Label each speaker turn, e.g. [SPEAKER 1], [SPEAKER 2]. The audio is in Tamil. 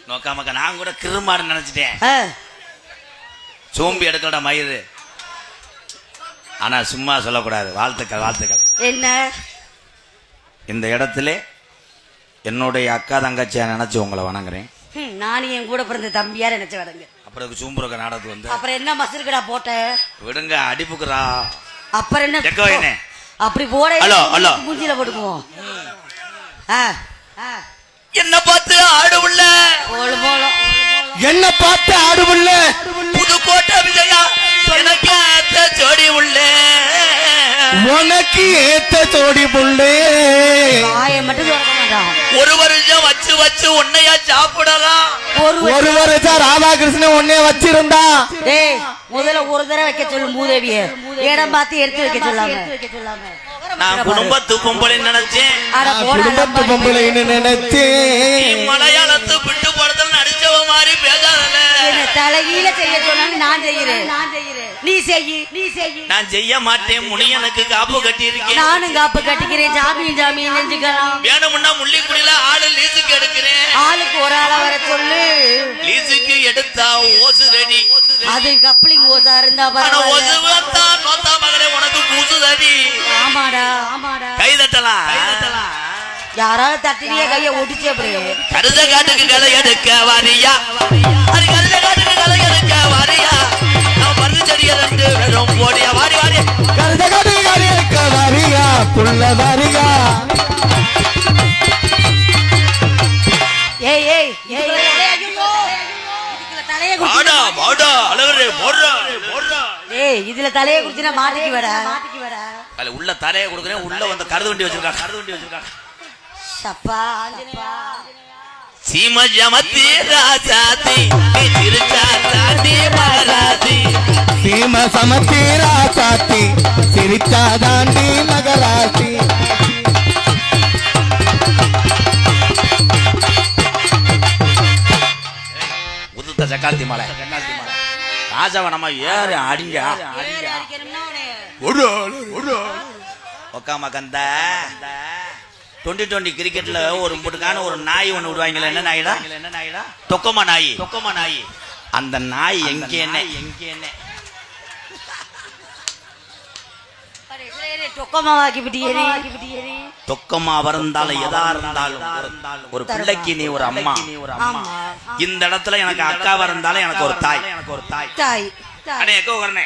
[SPEAKER 1] நோக்காமக்கா நான் கூட கிருமாடு நினைச்சிட்டேன். சோம்பி எடுக்கட மயிறு. ஆனா சும்மா சொல்லக்கூடாது. வாழ்த்துக்கள் வாழ்த்துக்கள்.
[SPEAKER 2] என்ன
[SPEAKER 1] இந்த இடத்துல என்னுடைய அக்கா தங்கச்சியா நினைச்சு உங்களை வணங்குறேன்.
[SPEAKER 2] நானும் என் கூட பிறந்த தம்பியா நினைச்சு வணங்க.
[SPEAKER 1] அப்புறம் சூம்புறக்க நாடகத்துக்கு வந்து
[SPEAKER 2] அப்புறம் என்ன மசருக்கடா போட்ட
[SPEAKER 1] விடுங்க அடிப்புக்குறா.
[SPEAKER 2] அப்புறம் என்ன அப்படி போட மூஞ்சில போட்டுக்குவோம்.
[SPEAKER 1] என்ன பார்த்து ஆடு உள்ள
[SPEAKER 3] என்ன பார்த்து ஆடு உள்ள
[SPEAKER 1] புதுக்கோட்டை விஜயா எனக்கு ஏத்த ஜோடி உள்ள
[SPEAKER 3] உனக்கு ஏத்த ஜோடி புள்ளே
[SPEAKER 2] மட்டும் சொல்ல மாட்டான்.
[SPEAKER 1] ஒரு வருஷம் வச்சு வச்சு உன்னையா சாப்பிடலாம்.
[SPEAKER 3] ஒரு வருஷம் ராதாகிருஷ்ணன் உன்னைய வச்சிருந்தா.
[SPEAKER 2] முதல்ல ஒரு தடவை வைக்க சொல்லு மூதேவிய இடம் பார்த்து எடுத்து வைக்க சொல்லாம.
[SPEAKER 1] நான் குடும்பத்து பொம்பளை நினைச்சேன்.
[SPEAKER 3] குடும்பத்து பொம்பளை நினைச்சேன்.
[SPEAKER 1] மலையாளத்து விட்டு படத்தில் நடிச்சவ மாதிரி பேசாதல.
[SPEAKER 2] தலைகீழ செய்ய சொன்னாலும் நான் செய்யறேன். நீ செய்ய.
[SPEAKER 1] நான் செய்ய மாட்டேன். முனியனுக்கு காப்பு கட்டி இருக்கேன்.
[SPEAKER 2] நானும் காப்பு கட்டிக்கிறேன். ஜாமீன் செஞ்சுக்கலாம்.
[SPEAKER 1] வேணும்னா முள்ளிக்குடியில ஆளு லீஸுக்கு எடுக்கிறேன்.
[SPEAKER 2] ஆளுக்கு ஒரு ஆளா வர சொல்லு.
[SPEAKER 1] லீஸுக்கு எடுத்தா ஓசு ரெடி.
[SPEAKER 2] அது கப்ளிங் ஓசா இருந்தா
[SPEAKER 1] நோத்தா மகளே உனக்கு கூசு தடி.
[SPEAKER 2] ஆமாடா
[SPEAKER 1] கை தட்டலாம்.
[SPEAKER 2] யாராவது தட்டினிய கைய ஒடிச்சு அப்படி
[SPEAKER 1] கருத காட்டுக்கு கலை எடுக்க வாரியா. அது கருத காட்டுக்கு கலை எடுக்க வாரியா. நான் மருந்து செடியை ரெண்டு வெறும் போடியா. வாரி வாரி
[SPEAKER 3] கருத காட்டுக்கு கலை எடுக்க வாரியா. புள்ள வாரியா.
[SPEAKER 2] இதுல தலையை குடிச்சுனா மாட்டிக்கு வரா.
[SPEAKER 1] உள்ள தலையை கொடுக்குறேன். உள்ள வந்து கருது வண்டி வச்சிருக்காங்க. சீம ஜமத்தி ராசாதி திருச்சாதி மகராதி.
[SPEAKER 3] சீம சமத்தி ராசாதி சிரிச்சாதாண்டி மகராசி.
[SPEAKER 1] உதுத்த சக்காலத்தி மலை ராஜாவை நம்ம ஏறு அடிங்க. ஒக்காம கந்த 2020 கிரிக்கெட்ல ஒரு முட்டுக்கான ஒரு நாய் ஒண்ணு விடுவாங்களே. என்ன நாயிடா? தொக்கமா நாய். அந்த நாய் எங்க என்ன தொக்கமா இருந்தாலும் எதா இருந்தாலும் ஒரு பிள்ளைக்கு நீ ஒரு அம்மா. இந்த இடத்துல எனக்கு அக்காவா இருந்தாலும் எனக்கு ஒரு தாய்.
[SPEAKER 2] தாய்.
[SPEAKER 1] அண்ணே எக்கோ வரனே.